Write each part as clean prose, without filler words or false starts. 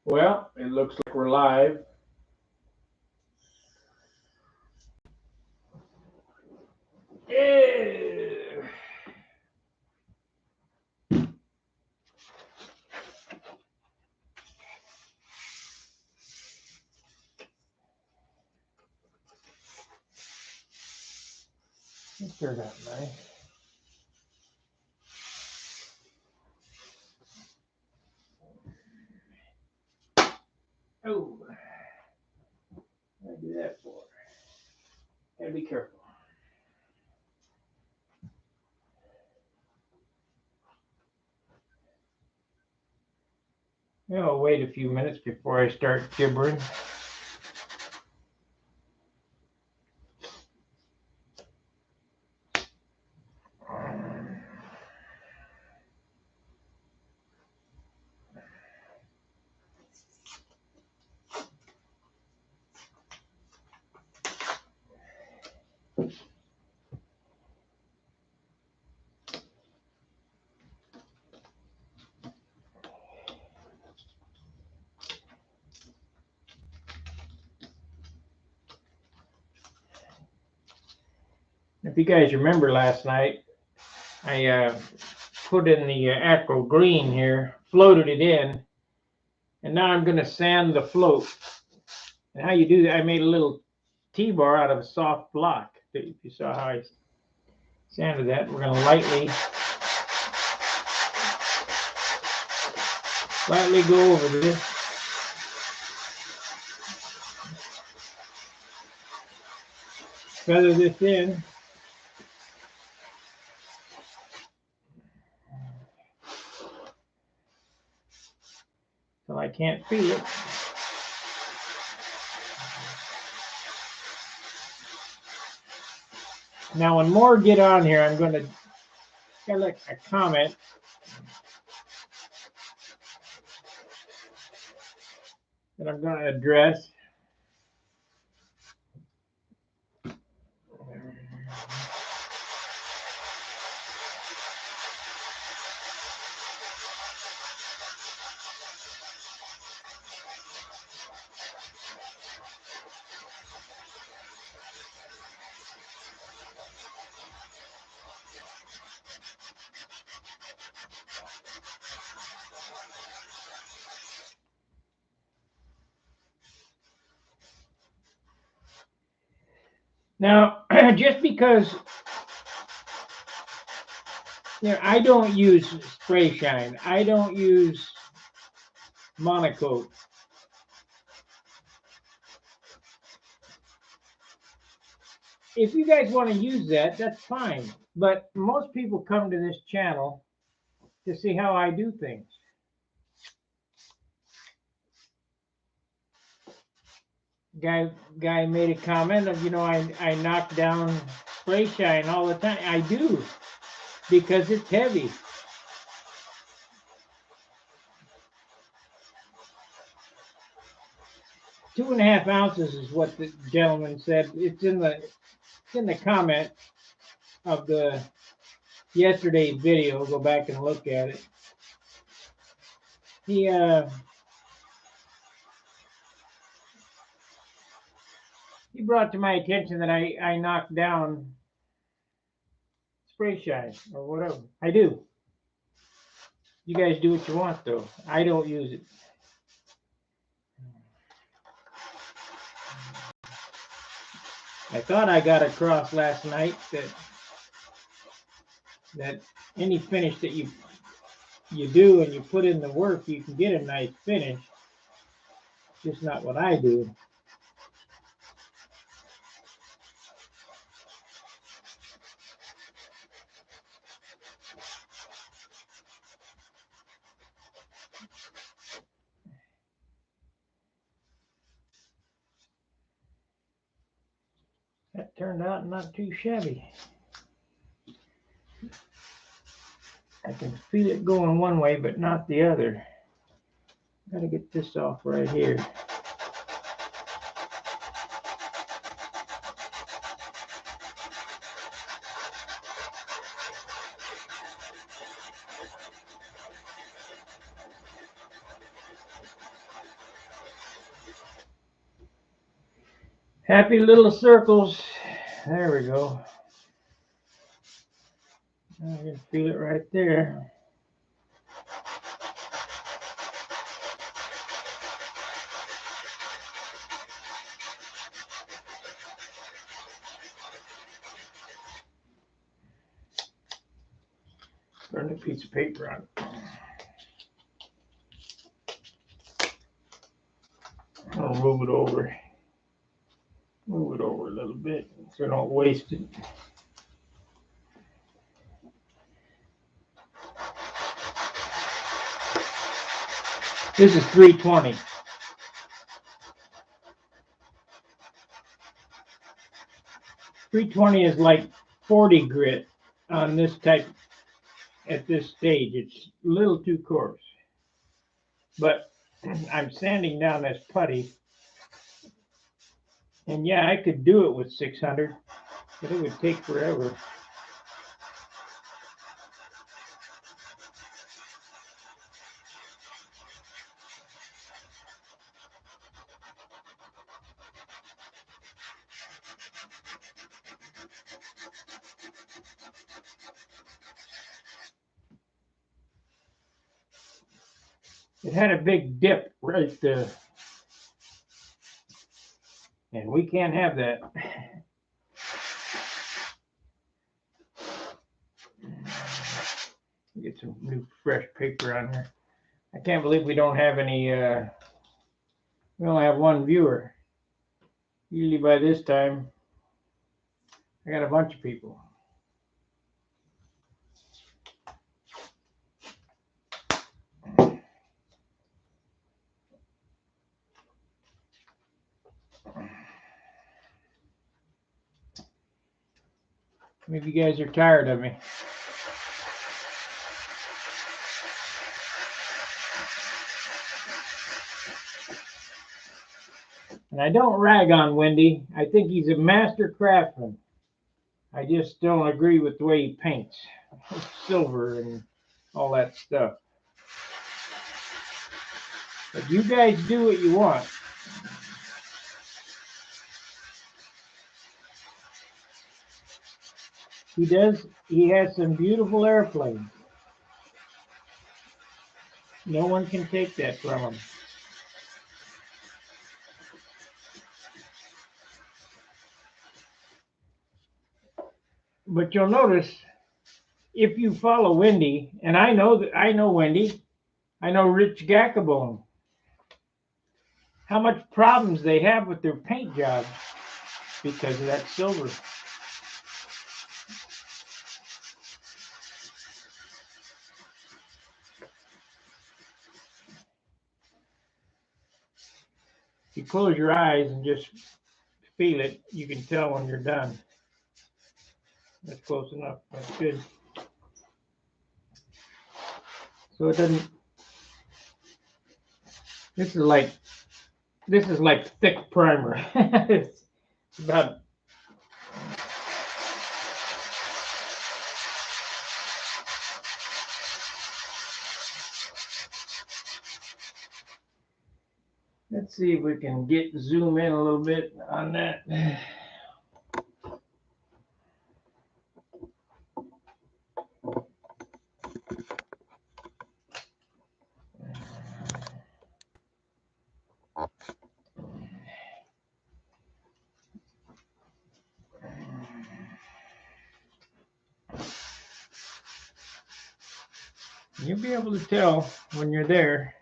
Well, it looks like we're live. Eh. It turned out nice. Oh, what did I do that for? Gotta be careful. I'll wait a few minutes before I start gibbering. If you guys remember last night, I put in the acro green here, floated it in, and now I'm going to sand the float. And how you do that, I made a little T-bar out of a soft block. If you saw how I sanded that, we're going to lightly go over this. Feather this in. Till I can't feel it. Now when more get on here, I'm going to get like a comment. That I'm going to address. Now, just because I don't use spray shine, I don't use monocoat. If you guys want to use that, that's fine. But most people come to this channel to see how I do things. Guy made a comment of, I knock down spray shine all the time. I do, because it's heavy. Two and a half ounces is what the gentleman said. It's in the comment of the yesterday's video. Go back and look at it. He brought to my attention that I knocked down spray shine or whatever. I do. You guys do what you want, though. I don't use it. I thought I got across last night that any finish that you do and you put in the work, you can get a nice finish. Just not what I do. That turned out not too shabby. I can feel it going one way, but not the other. Got to get this off right here. Happy little circles. There we go. I can feel it right there. Burn a piece of paper on it. I'll move it over. Move it over a little bit so I don't waste it. This is 320. 320 is like 40 grit on this type at this stage. It's a little too coarse. But I'm sanding down this putty. And yeah, I could do it with 600, but it would take forever. It had a big dip right there. And we can't have that. Get some new fresh paper on here. I can't believe we don't have any, we only have one viewer. Usually by this time, I got a bunch of people. Maybe you guys are tired of me. And I don't rag on Wendy. I think he's a master craftsman. I just don't agree with the way he paints. Silver and all that stuff. But you guys do what you want. He does. He has some beautiful airplanes. No one can take that from him. But you'll notice if you follow Wendy, and I know Wendy, I know Rich Gackabone, how much problems they have with their paint jobs because of that silver. If you close your eyes and just feel it, you can tell when you're done. That's close enough. That's good. So it doesn't. This is like thick primer. It's about. Let's see if we can zoom in a little bit on that. You'll be able to tell when you're there.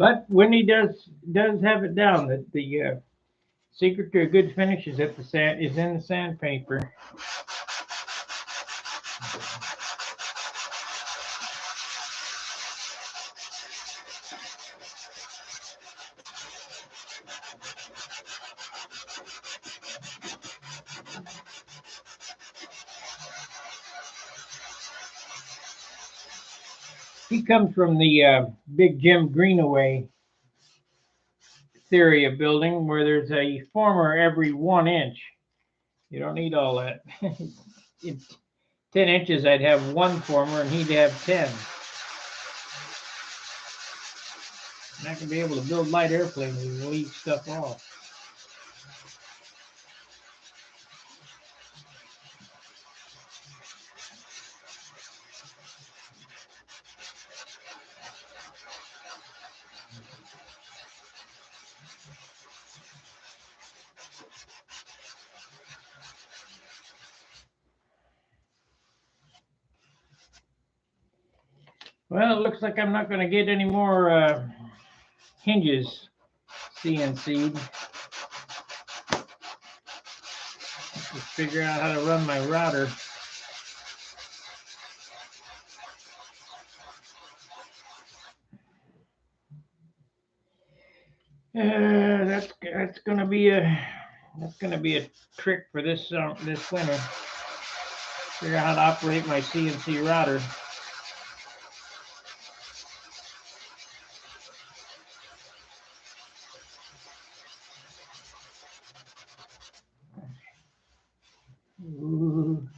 But Winnie does have it down that the secret to a good finish is at the sand is in the sandpaper. He comes from the big Jim Greenaway theory of building, where there's a former every 1 inch. You don't need all that. In 10 inches, I'd have one former, and he'd have 10. I'm not gonna be able to build light airplanes and leave stuff off. Well, it looks like I'm not going to get any more hinges CNC'd. Just figure out how to run my router. That's gonna be a trick for this winter. Figure out how to operate my CNC router. Ooh.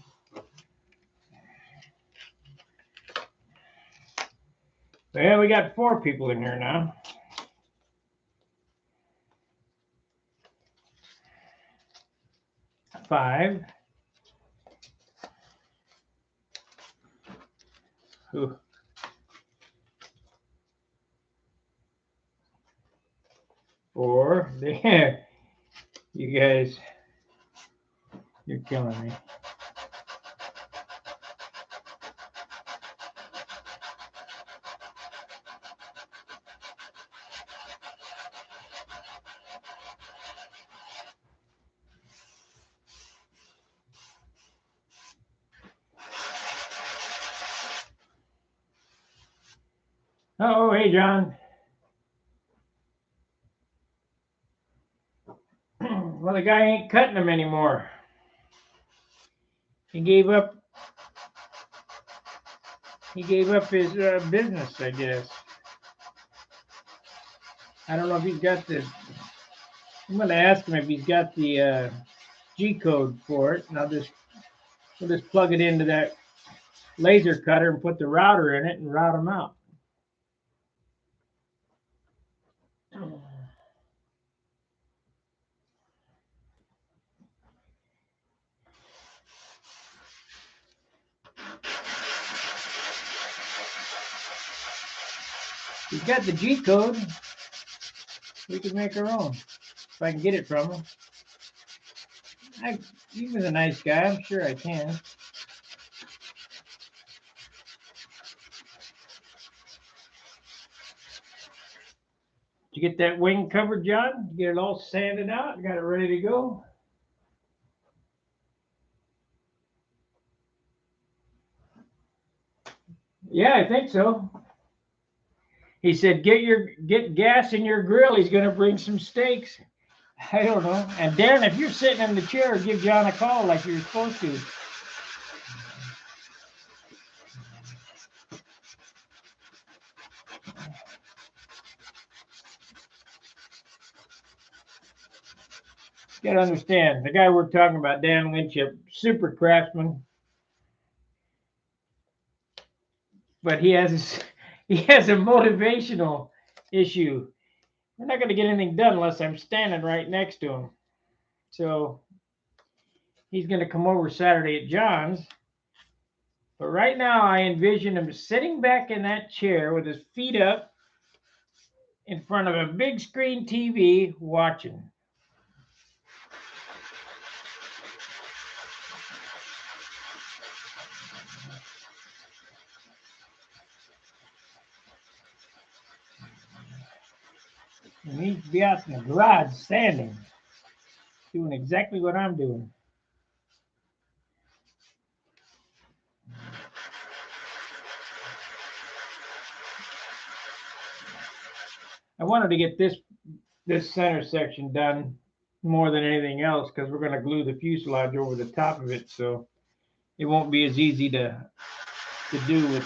Well, we got 4 people in here now. Five. Ooh. 4. There. You guys, you're killing me. Oh, hey, John. Well, the guy ain't cutting them anymore. He gave up. He gave up his business, I guess. I don't know if he's got the. I'm going to ask him if he's got the G code for it, and we'll just plug it into that laser cutter and put the router in it and route them out. He's got the G code. We can make our own if I can get it from him. He was a nice guy. I'm sure I can. Did you get that wing covered, John? Get it all sanded out? Got it ready to go? Yeah, I think so. He said, get gas in your grill. He's going to bring some steaks. I don't know. And Darren, if you're sitting in the chair, give John a call like you're supposed to. You got to understand, the guy we're talking about, Dan Lynch, a super craftsman, but he has a motivational issue. We're not going to get anything done unless I'm standing right next to him. So he's going to come over Saturday at John's. But right now, I envision him sitting back in that chair with his feet up in front of a big screen TV watching. He needs to be out in the garage standing, doing exactly what I'm doing. I wanted to get this center section done more than anything else because we're going to glue the fuselage over the top of it, so it won't be as easy to do with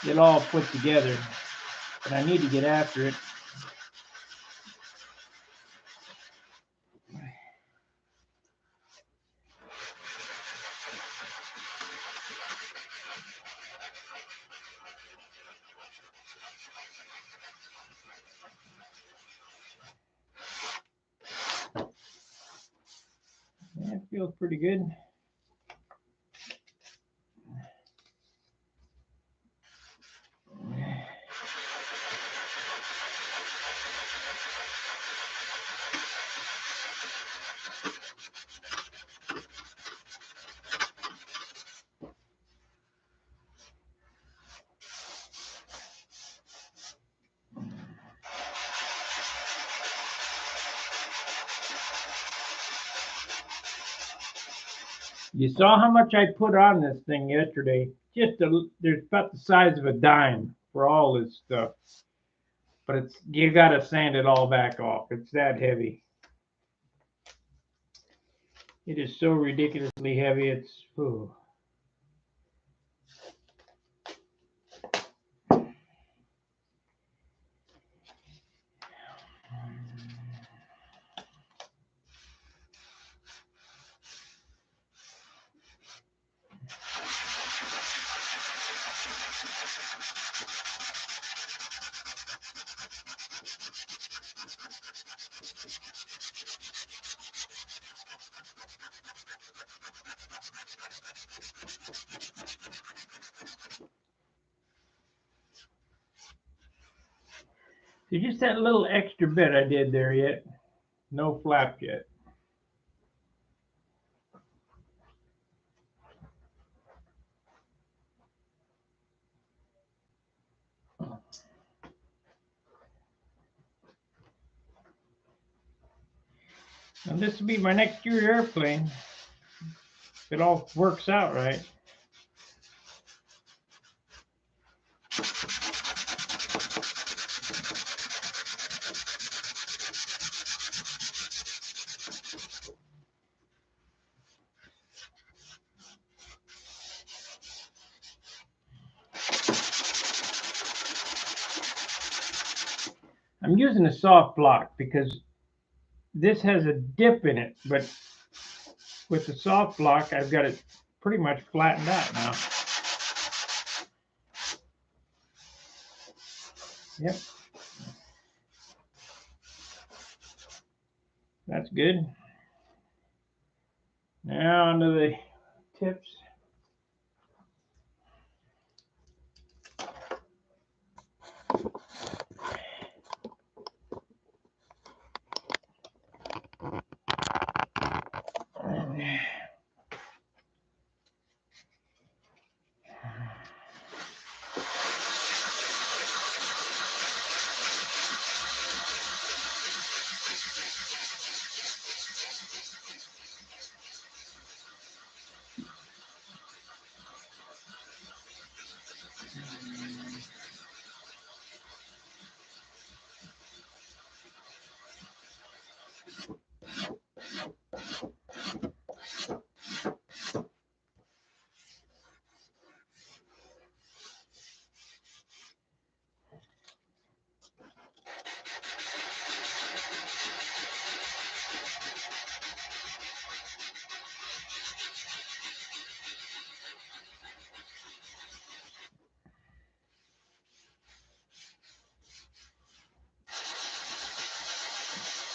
it all put together. But I need to get after it. Yeah, it feels pretty good. You saw how much I put on this thing yesterday. There's about the size of a dime for all this stuff. But you gotta sand it all back off. It's that heavy. It is so ridiculously heavy. It's just that little extra bit I did there yet. No flap yet. And this will be my next year airplane. If it all works out right. I'm using a soft block because this has a dip in it, but with the soft block, I've got it pretty much flattened out now. Yep. That's good. Now onto the tips.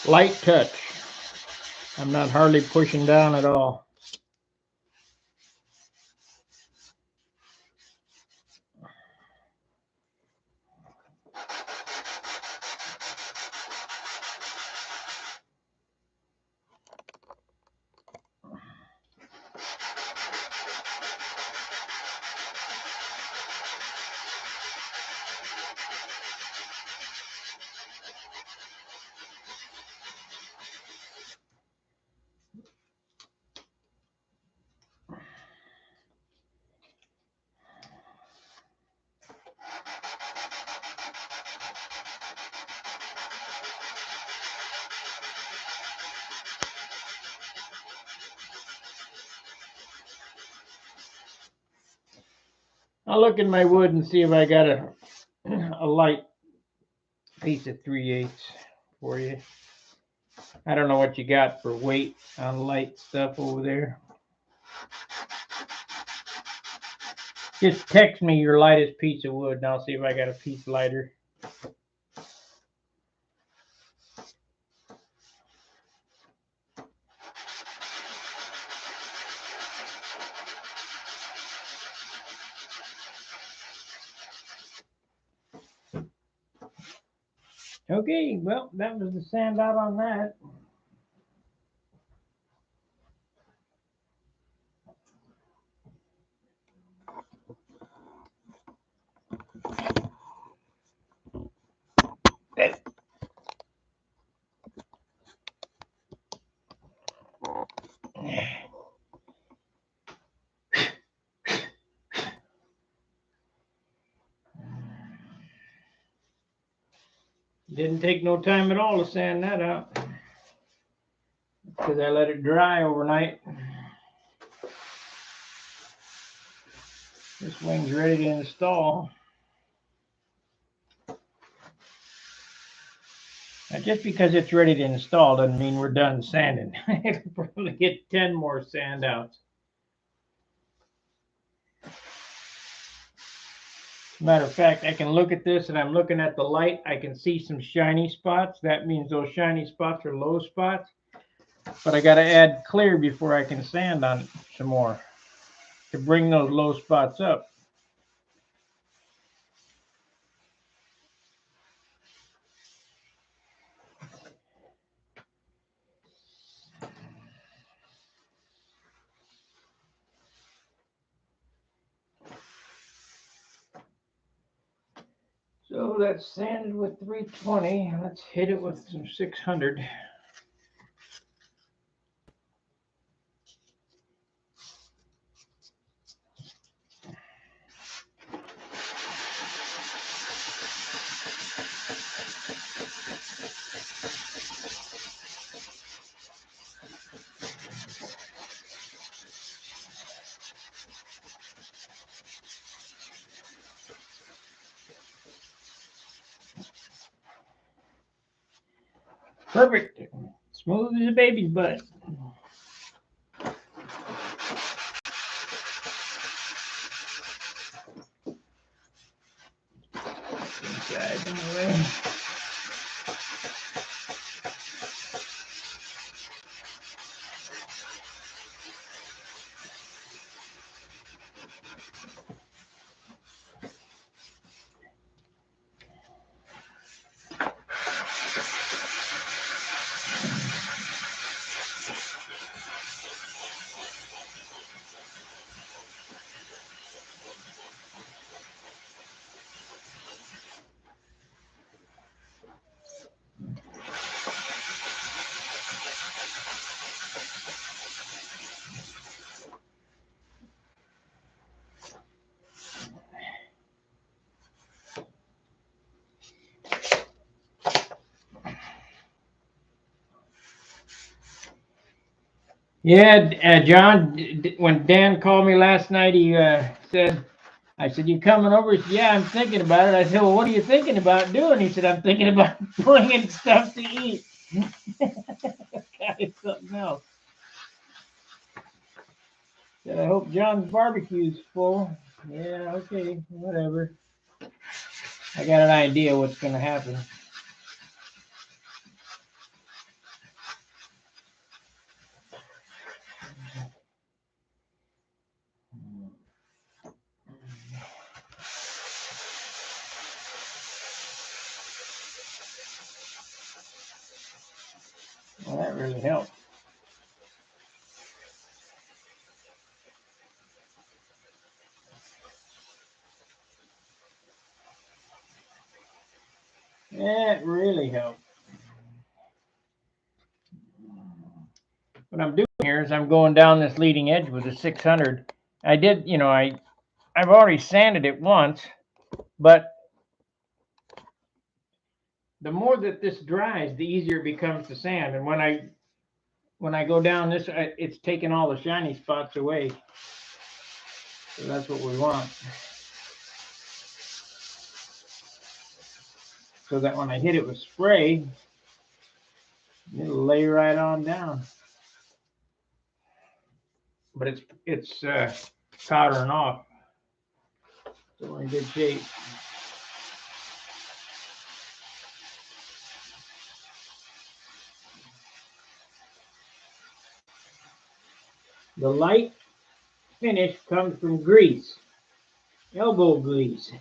Light touch. I'm not hardly pushing down at all. I'll look in my wood and see if I got a light piece of 3/8 for you. I don't know what you got for weight on light stuff over there. Just text me your lightest piece of wood and I'll see if I got a piece lighter. Okay, well, that was the sand out on that. Didn't take no time at all to sand that out because I let it dry overnight. This wing's ready to install. Now, just because it's ready to install doesn't mean we're done sanding. It'll probably get 10 more sand outs. Matter of fact, I can look at this and I'm looking at the light. I can see some shiny spots. That means those shiny spots are low spots. But I got to add clear before I can sand on it some more to bring those low spots up. So that's sanded with 320. Let's hit it with some 600. Perfect. Smooth as a baby's butt. Inside anyway. Yeah, John, when Dan called me last night, he said, I said, you coming over? He said, yeah, I'm thinking about it. I said, well, what are you thinking about doing? He said, I'm thinking about bringing stuff to eat. It's something else. Said, I hope John's barbecue's full. Yeah, okay, whatever. I got an idea what's going to happen. Well, that really helped. That really helped. What I'm doing here is I'm going down this leading edge with a 600. I did, I've already sanded it once, but the more that this dries, the easier it becomes to sand. And when I go down this, it's taking all the shiny spots away. So that's what we want. So that when I hit it with spray, it'll lay right on down. But it's powdering off, so we're in good shape. The light finish comes from grease, elbow grease.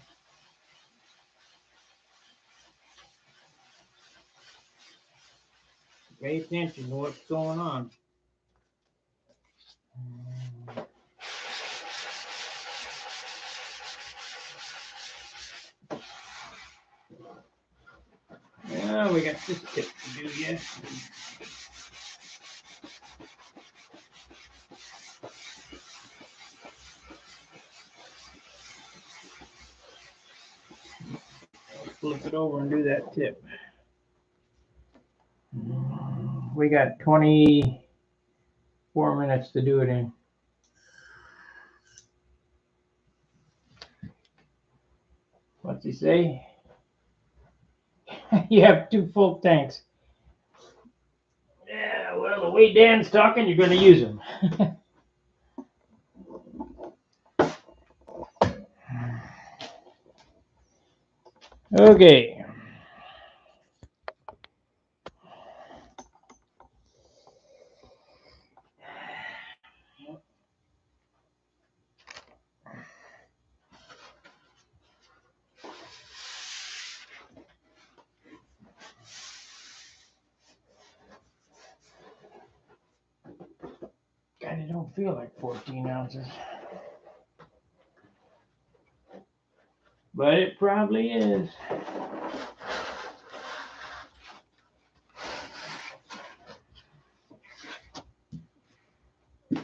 Pay attention to what's going on. Well, we got this tip to do yet. Flip it over and do that tip. We got 24 minutes to do it in. What's he say? You have 2 full tanks. Yeah, well, the way Dan's talking, you're going to use them. Okay. Kind of don't feel like 14 ounces. But it probably is. I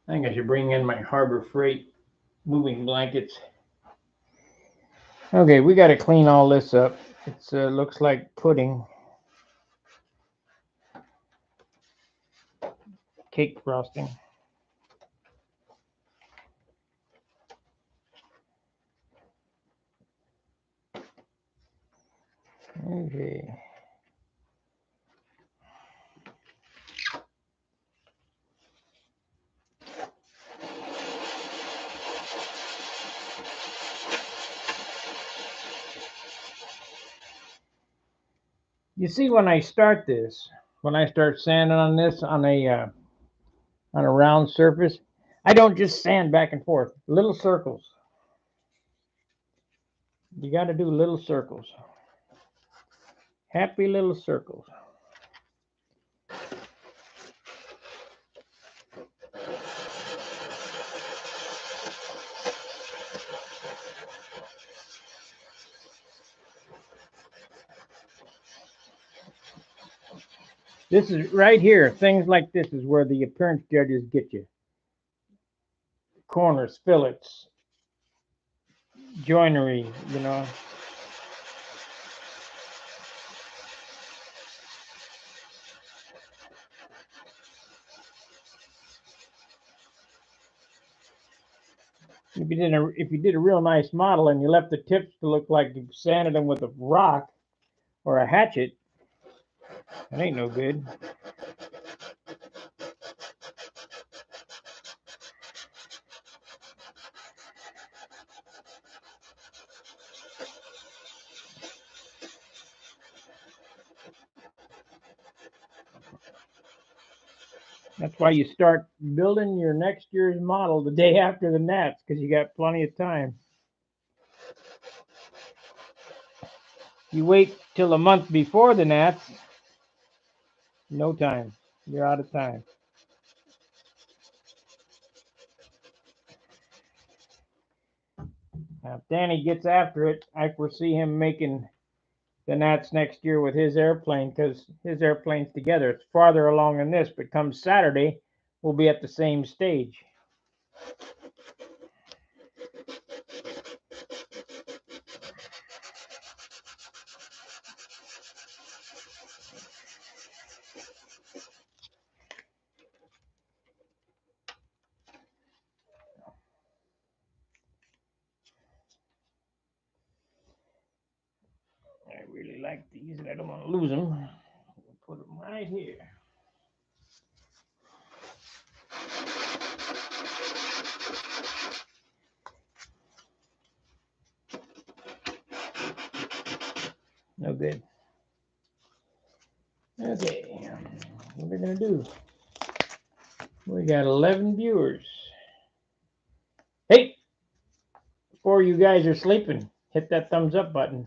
think I should bring in my Harbor Freight moving blankets. Okay, we got to clean all this up. It looks like pudding. Cake frosting. Okay. You see, when I start sanding on this on a round surface, I don't just sand back and forth. Little circles. You got to do little circles. Happy little circles. This is right here. Things like this is where the appearance judges get you. Corners, fillets, joinery, If you did a real nice model and you left the tips to look like you sanded them with a rock or a hatchet, that ain't no good. That's why you start building your next year's model the day after the Nats, because you got plenty of time. You wait till a month before the Nats, no time. You're out of time. Now, if Danny gets after it, I foresee him making the Nats next year with his airplane, because his airplane's together. It's farther along than this, but come Saturday, we'll be at the same stage. I really like these, and I don't want to lose them. I'll put them right here. No good. Okay, what are we gonna do? We got 11 viewers. Hey, before you guys are sleeping, hit that thumbs up button.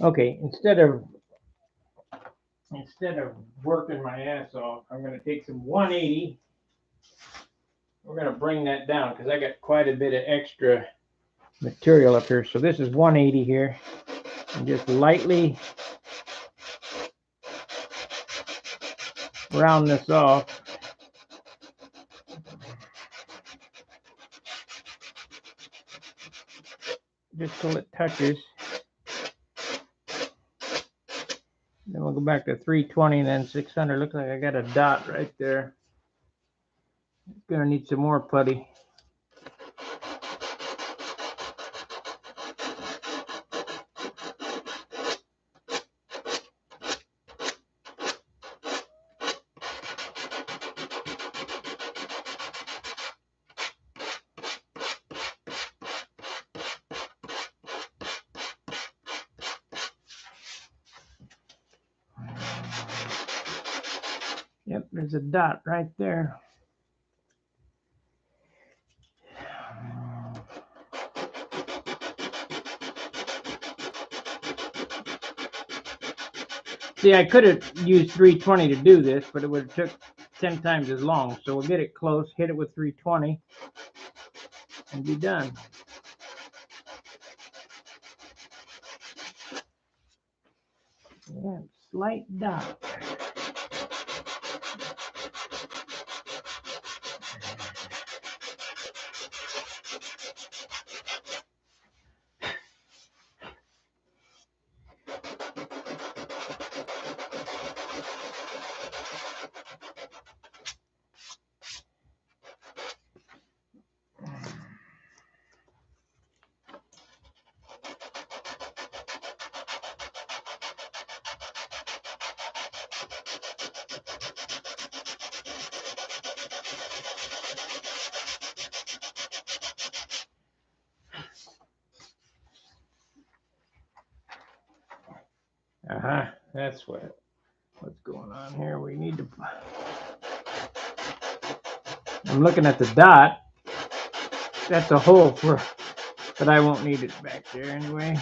Okay, instead of working my ass off, I'm going to take some 180. We're going to bring that down because I got quite a bit of extra material up here. So this is 180 here, and just lightly round this off. Just till it touches. Then we'll go back to 320 and then 600. Looks like I got a dot right there. Gonna need some more putty. Yep, there's a dot right there. See, I could have used 320 to do this, but it would have took 10 times as long. So we'll get it close, hit it with 320, and be done. Yeah, slight dot. That's what's going on here. We need to. I'm looking at the dot. That's a hole for, but I won't need it back there anyway.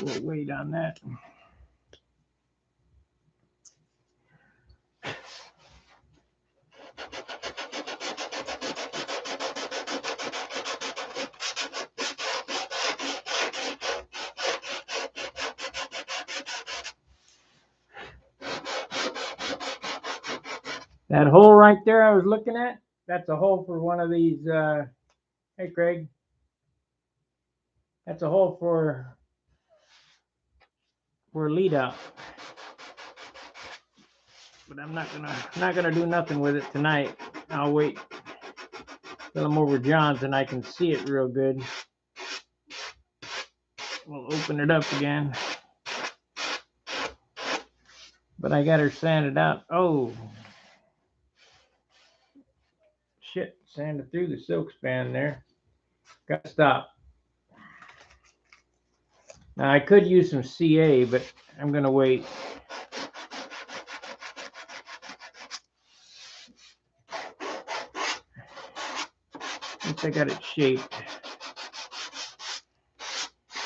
We'll wait on that. That hole right there I was looking at, that's a hole for one of these, hey Craig, that's a hole for lead out. But I'm not gonna do nothing with it tonight. I'll wait till I'm over John's and I can see it real good. We'll open it up again. But I got her sanded out. Oh. Shit, sanded through the silk span there. Got to stop. Now I could use some CA, but I'm gonna wait. Once I got it shaped,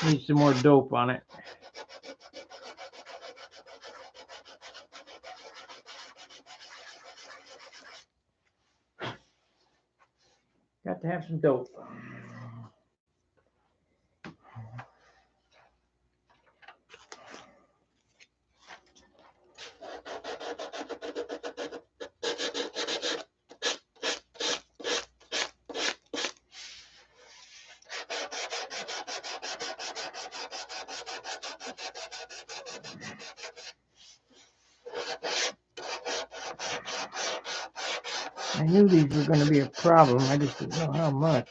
need some more dope on it. Got to have some dope. I knew these were going to be a problem. I just didn't know how much.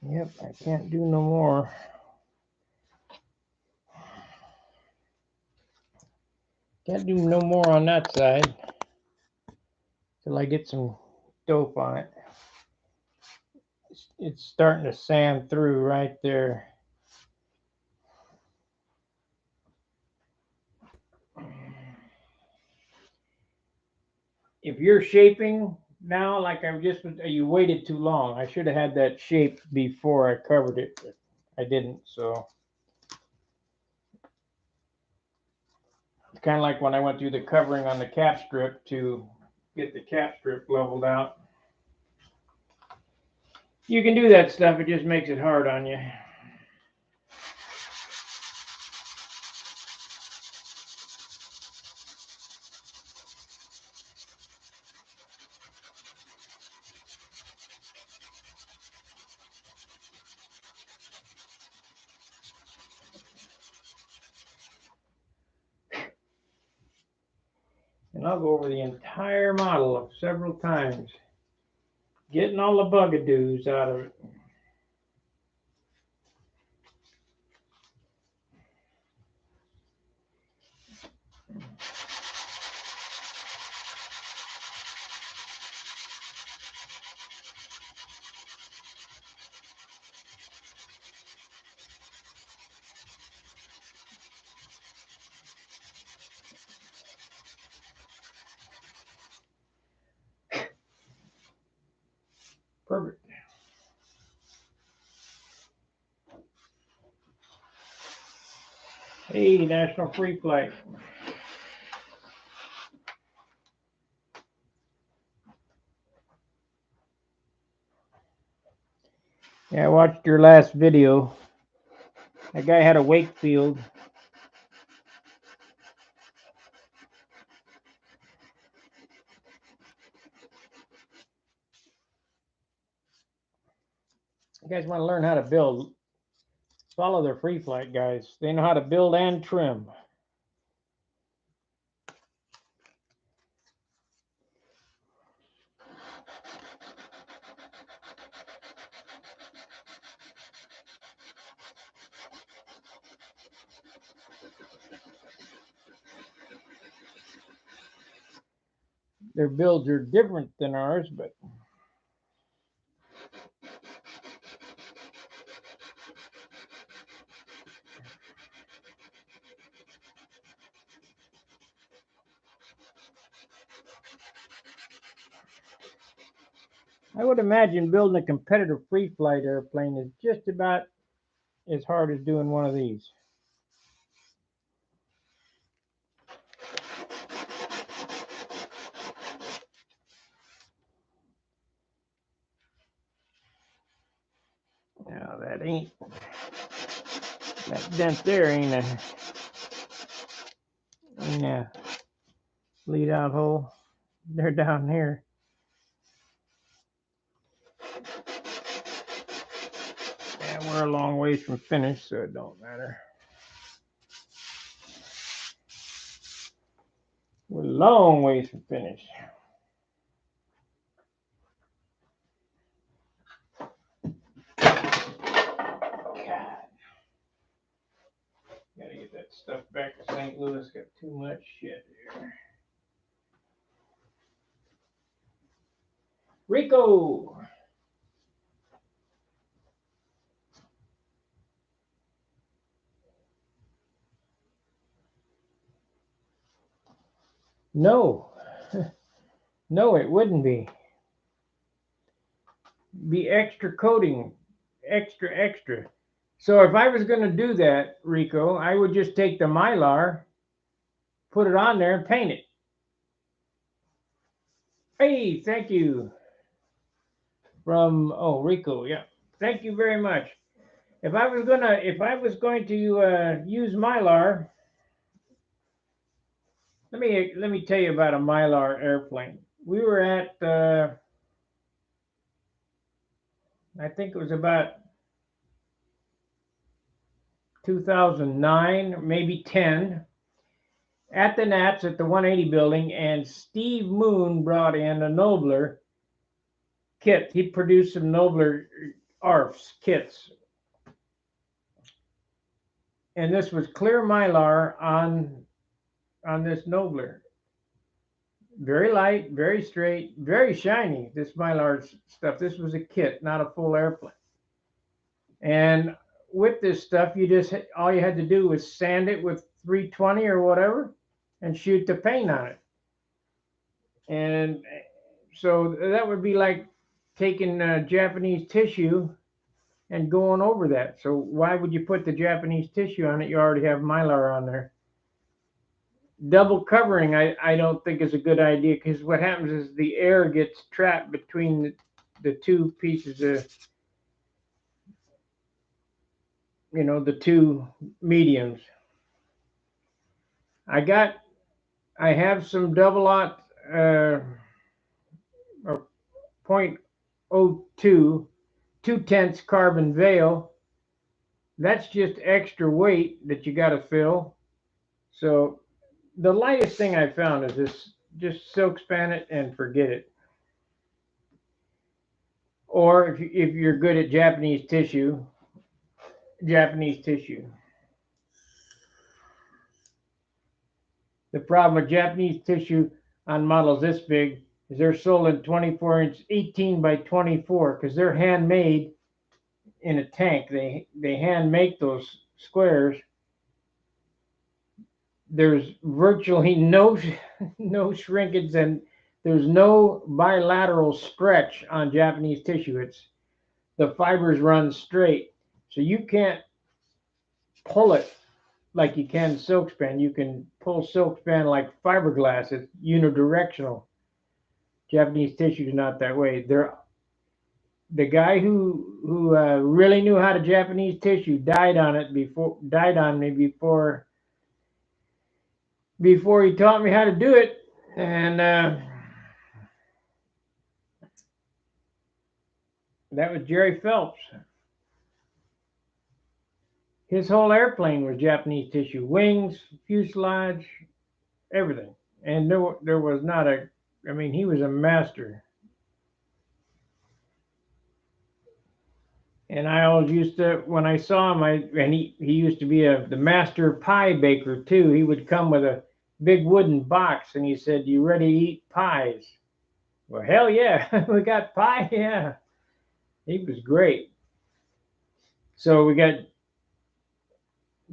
Yep, I can't do no more. Can't do no more on that side till I get some dope on it. It's starting to sand through right there. If you're shaping now, like I just, you waited too long. I should have had that shaped before I covered it, but I didn't. So it's kind of like when I went through the covering on the cap strip to get the cap strip leveled out. You can do that stuff. It just makes it hard on you. And I'll go over the entire model several times, getting all the bugadoos out of it. Perfect. Hey, National Free Flight. Yeah, I watched your last video. That guy had a Wakefield. You guys want to learn how to build, follow their Free Flight guys. They know how to build and trim. Their builds are different than ours, but I would imagine building a competitive free flight airplane is just about as hard as doing one of these. Now that dent there ain't a lead out hole. They're down here. Yeah, we're a long ways from finish, so it don't matter. We're a long ways from finish. God. Gotta get that stuff back to St. Louis. Got too much shit here. Rico. No. No, it wouldn't be. Be extra coating. Extra. So if I was going to do that, Rico, I would just take the Mylar, put it on there, and paint it. Hey, thank you. From Rico, yeah. Thank you very much. If I was going to use Mylar, let me tell you about a Mylar airplane. We were at I think it was about 2009, maybe 10, at the Nats at the 180 building, and Steve Moon brought in a Nobler kit. He produced some Nobler ARFs kits, and this was clear Mylar on this Nobler. Very light, very straight, very shiny. This Mylar stuff. This was a kit, not a full airplane. And with this stuff, all you had to do was sand it with 320 or whatever, and shoot the paint on it. And so that would be like taking Japanese tissue and going over that. So why would you put the Japanese tissue on it? You already have Mylar on there. Double covering, I don't think is a good idea, because what happens is the air gets trapped between the two pieces of, the two mediums. I have some double aught or 0.02 2/10 carbon veil. That's just extra weight that you got to fill. So the lightest thing I found is this, just silk span it and forget it. Or if you're good at Japanese tissue. The problem with Japanese tissue on models this big is they're sold in 24-inch 18 by 24, because they're handmade in a tank. They hand make those squares. There's virtually no shrinkage, and there's no bilateral stretch on Japanese tissue. The fibers run straight, so you can't pull it like you can silk span. You can pull silk span like fiberglass. It's unidirectional. Japanese tissue is not that way. The guy who really knew how to Japanese tissue died on me before he taught me how to do it. And that was Jerry Phelps. His whole airplane was Japanese tissue, wings, fuselage, everything. And there was not he was a master. And I always used to, when I saw him, and he used to be the master pie baker too. He would come with a big wooden box, and he said, "You ready to eat pies?" Well, hell yeah, we got pie, yeah. He was great. So we got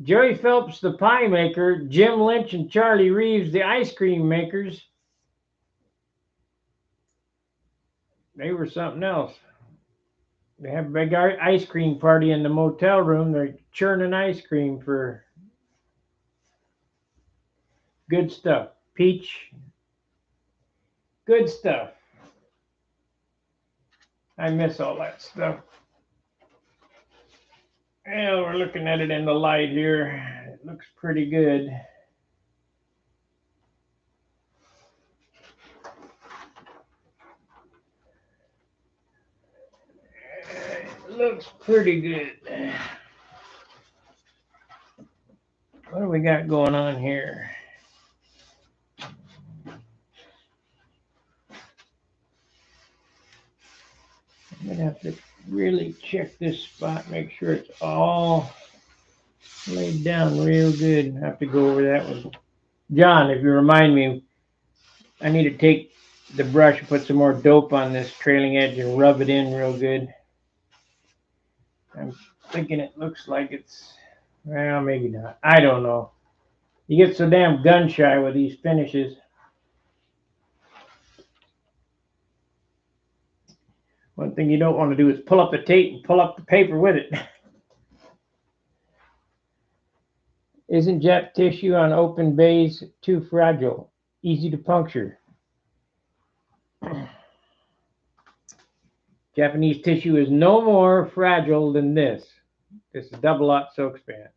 Jerry Phelps, the pie maker, Jim Lynch and Charlie Reeves, the ice cream makers. They were something else. They have a big ice cream party in the motel room. They're churning ice cream for good stuff. Peach, good stuff. I miss all that stuff. Well, we're looking at it in the light here. It looks pretty good. It looks pretty good. What do we got going on here? I'm gonna have to really check this spot, make sure it's all laid down real good. I have to go over that with John. If you remind me, I need to take the brush and put some more dope on this trailing edge and rub it in real good. I'm thinking it looks like it's, well, maybe not. I don't know. You get so damn gun shy with these finishes. One thing you don't want to do is pull up the tape and pull up the paper with it. Isn't Jap tissue on open bays too fragile? Easy to puncture. Japanese tissue is no more fragile than this. This is double-aught soak span.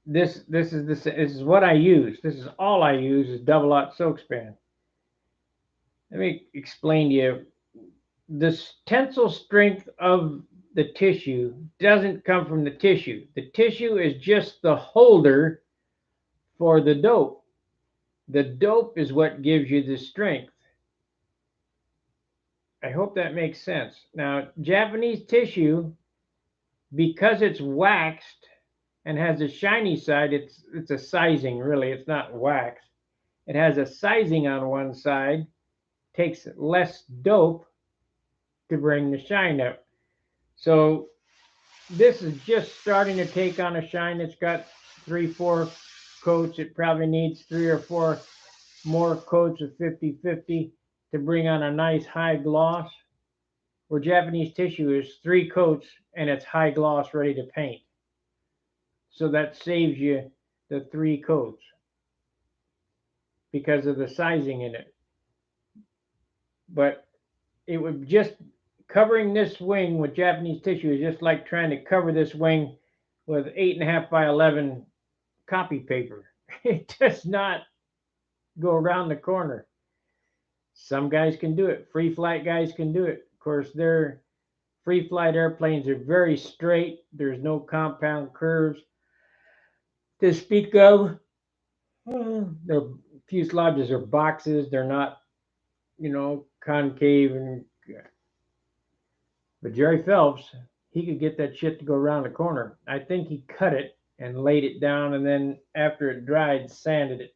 This is what I use. This is all I use is double-aught soak span. Let me explain to you. This tensile strength of the tissue doesn't come from the tissue. The tissue is just the holder for the dope. The dope is what gives you the strength. I hope that makes sense. Now, Japanese tissue, because it's waxed and has a shiny side, it's a sizing, really. It's not wax. It has a sizing on one side, takes less dope to bring the shine up. So this is just starting to take on a shine. It's got 3-4 coats. It probably needs 3 or 4 more coats of 50-50 to bring on a nice high gloss, where Japanese tissue is 3 coats and it's high gloss ready to paint. So that saves you the 3 coats because of the sizing in it. But it would just, covering this wing with Japanese tissue is just like trying to cover this wing with 8.5 by 11 copy paper. It does not go around the corner. Some guys can do it. Free flight guys can do it. Of course, their free flight airplanes are very straight. There's no compound curves to speak of. Their fuselages are boxes. They're not, concave. But Jerry Phelps, he could get that shit to go around the corner. I think he cut it and laid it down, and then after it dried, sanded it.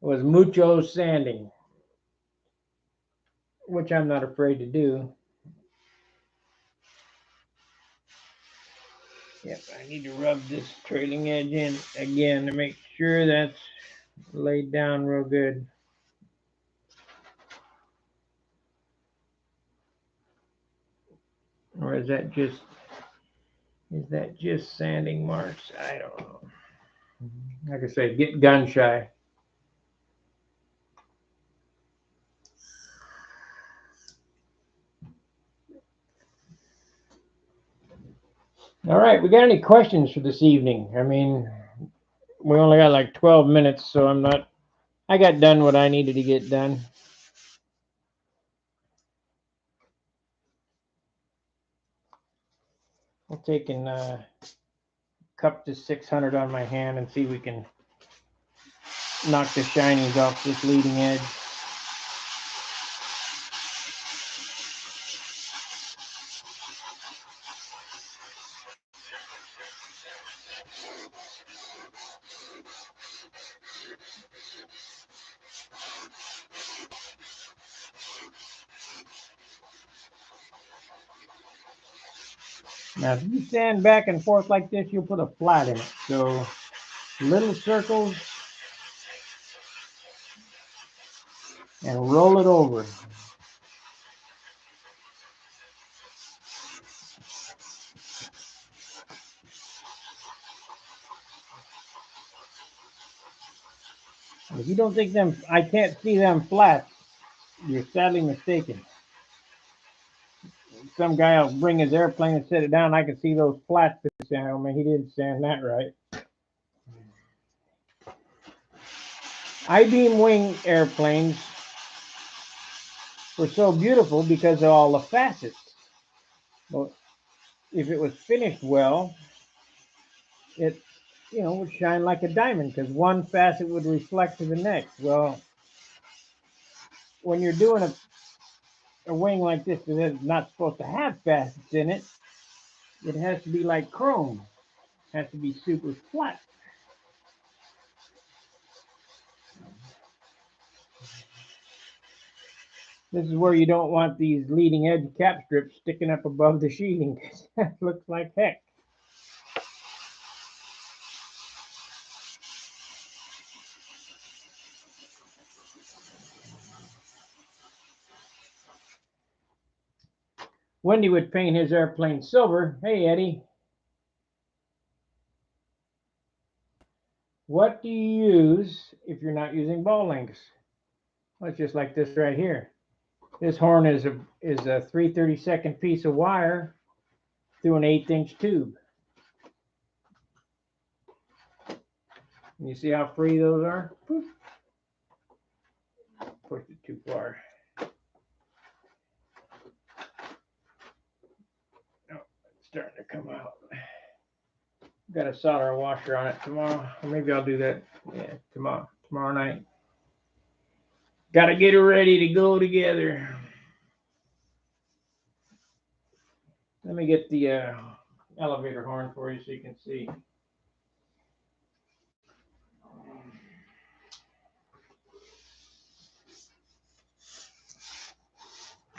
It was mucho sanding, which I'm not afraid to do. Yep, I need to rub this trailing edge in again to make sure that's laid down real good. Or is that just sanding marks? I don't know. Like I say, get gun shy. All right, we got any questions for this evening? I mean, we only got like 12 minutes, so I got done what I needed to get done. I'm taking cup to 600 on my hand and see if we can knock the shinies off this leading edge. Now, if you sand back and forth like this, you'll put a flat in it. So little circles and roll it over. If you don't think I can't see them flats, you're sadly mistaken. Some guy will bring his airplane and set it down. I can see those flats. Oh man, he didn't sand that right. I-beam wing airplanes were so beautiful because of all the facets. Well, if it was finished well, it would shine like a diamond because one facet would reflect to the next. Well, when you're doing a wing like this that is not supposed to have facets in it, It has to be like chrome. It has to be super flat. This is where you don't want these leading edge cap strips sticking up above the sheeting. That looks like heck. Wendy would paint his airplane silver. Hey, Eddie. What do you use if you're not using ball links? Well, it's just like this right here. This horn is a 3/32 piece of wire through an 1/8 tube. And you see how free those are? Poof. Pushed it too far. Oh, it's starting to come out. Got to solder a washer on it tomorrow. Or maybe I'll do that tomorrow night. Got to get it ready to go together. Let me get the elevator horn for you so you can see.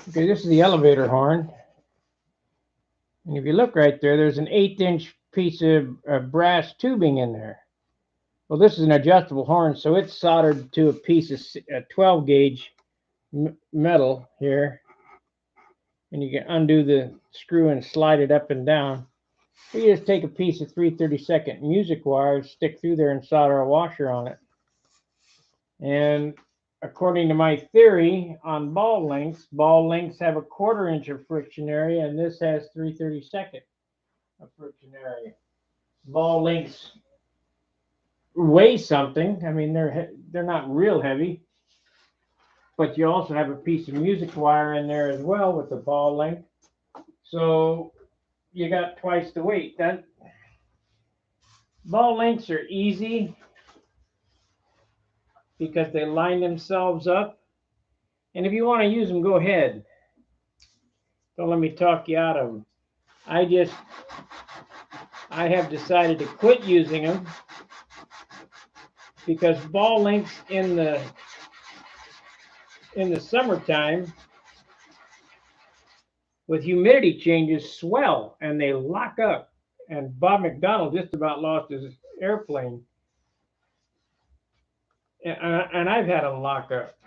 Okay, this is the elevator horn. And if you look right there, there's an 1/8 piece of brass tubing in there. Well, this is an adjustable horn, so it's soldered to a piece of 12 gauge metal here. And you can undo the screw and slide it up and down. Or you just take a piece of 3/32 music wire, stick through there and solder a washer on it. And according to my theory on ball links have a 1/4 inch of friction area, and this has 3/32 of friction area. Ball links weigh something. I mean, they're not real heavy, but you also have a piece of music wire in there as well with the ball link. So you got twice the weight. That ball links are easy because they line themselves up. And if you want to use them, go ahead. Don't let me talk you out of them. I have decided to quit using them because ball links in the summertime with humidity changes swell and they lock up. And Bob McDonald just about lost his airplane. And I've had them lock up.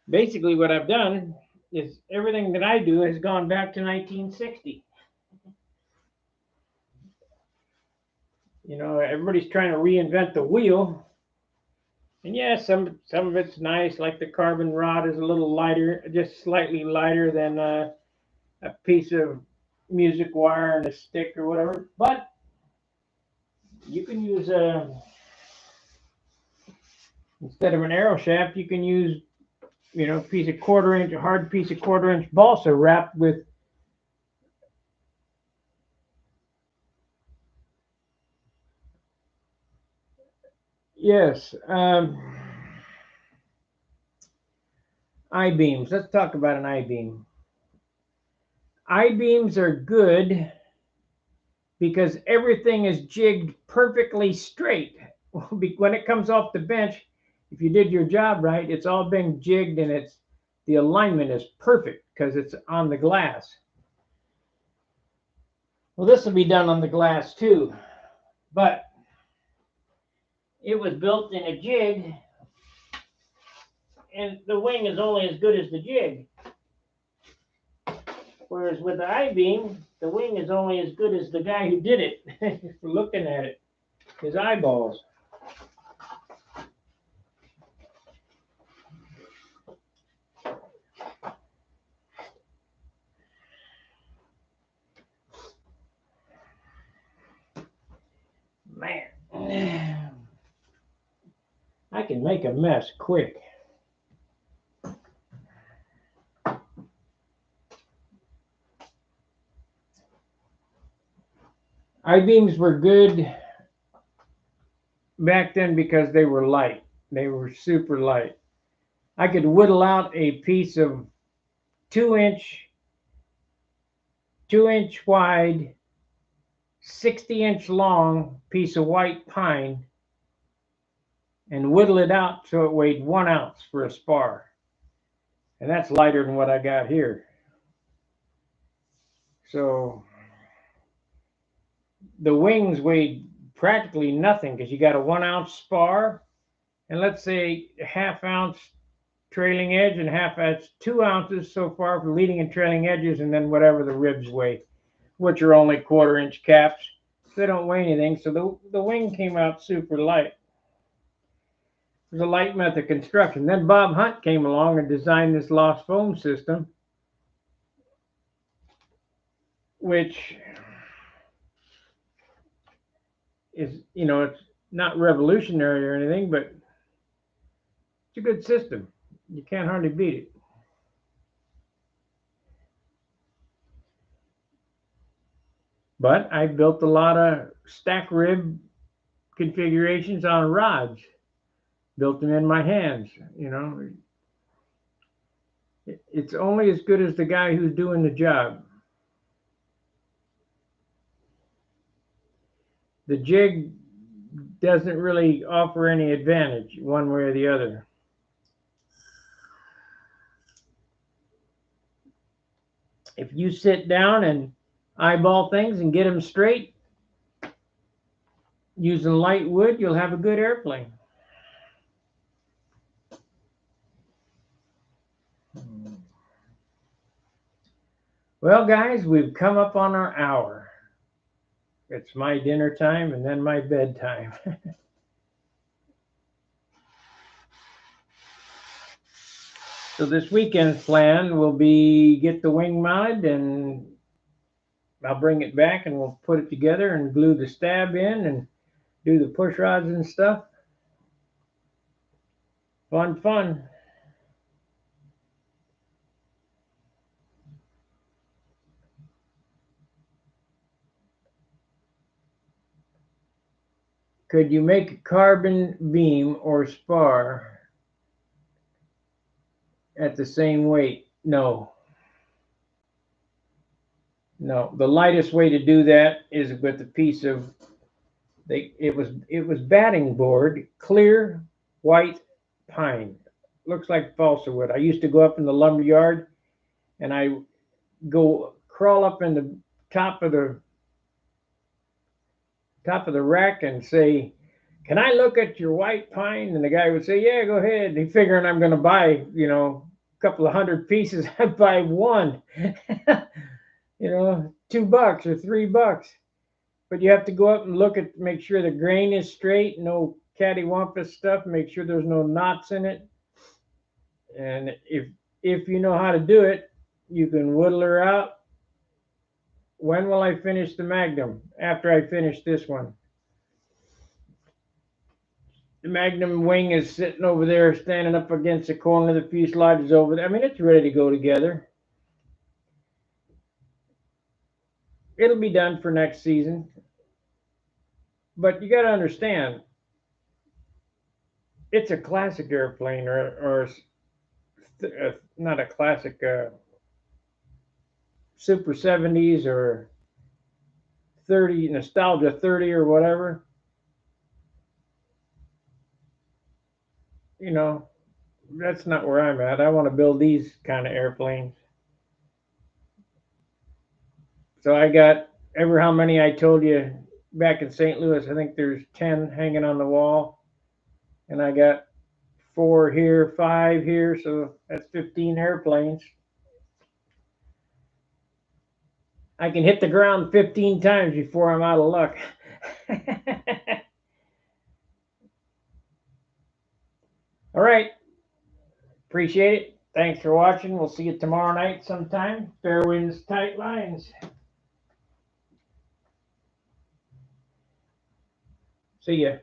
Basically, what I've done is everything that I do has gone back to 1960. You know, everybody's trying to reinvent the wheel. And yeah, some of it's nice, like the carbon rod is a little lighter, just slightly lighter than a piece of music wire and a stick or whatever. But you can use instead of an arrow shaft, you can use, you know, a hard piece of 1/4 inch balsa wrapped with yes. I-beams. Let's talk about an I-beam. I-beams are good because everything is jigged perfectly straight. When it comes off the bench, if you did your job right, it's all been jigged and the alignment is perfect because it's on the glass. Well, this will be done on the glass too, but it was built in a jig, and the wing is only as good as the jig. Whereas with the I-beam, the wing is only as good as the guy who did it for looking at it, his eyeballs. Man, I can make a mess quick. I-beams were good back then because they were light. They were super light. I could whittle out a piece of 2 inch, 2 inch wide, 60-inch long piece of white pine and whittle it out so it weighed 1 ounce for a spar. And that's lighter than what I got here. So the wings weighed practically nothing because you got a 1 ounce spar and let's say a ½ ounce trailing edge and that's 2 ounces so far for leading and trailing edges, and then whatever the ribs weigh, which are only 1/4 inch caps. So they don't weigh anything. So the wing came out super light. It was a light method construction. Then Bob Hunt came along and designed this lost foam system, which is, it's not revolutionary or anything, but it's a good system. You can't hardly beat it. But I built a lot of stack rib configurations on rods. Built them in my hands, It's only as good as the guy who's doing the job. The jig doesn't really offer any advantage one way or the other. If you sit down and eyeball things and get them straight, using light wood, you'll have a good airplane. Well, guys, we've come up on our hour. It's my dinner time and then my bedtime. So this weekend's plan will be get the wing mounted, and I'll bring it back and we'll put it together and glue the stab in and do the push rods and stuff. Fun. Could you make a carbon beam or spar at the same weight? No. The lightest way to do that is with a piece of it was batting board, clear white pine. Looks like balsa wood. I used to go up in the lumber yard and I go crawl up in the top of the rack and say, "Can I look at your white pine?" And the guy would say, "Yeah, go ahead." He figuring I'm going to buy, a couple of 100 pieces. I buy one, $2 or $3. But you have to go up and look at, make sure the grain is straight, no cattywampus stuff, make sure there's no knots in it. And if you know how to do it, you can whittle her out. When will I finish the Magnum? After I finish this one. The Magnum wing is sitting over there, standing up against the corner. The fuselage is over there. I mean, it's ready to go together. It'll be done for next season. But you got to understand, it's a classic airplane, or not a classic, Super 70s or 30, Nostalgia 30 or whatever. That's not where I'm at. I want to build these kind of airplanes. So I got ever how many I told you back in St. Louis. I think there's 10 hanging on the wall. And I got 4 here, 5 here. So that's 15 airplanes. I can hit the ground 15 times before I'm out of luck. All right. Appreciate it. Thanks for watching. We'll see you tomorrow night sometime. Fair winds, tight lines. See ya.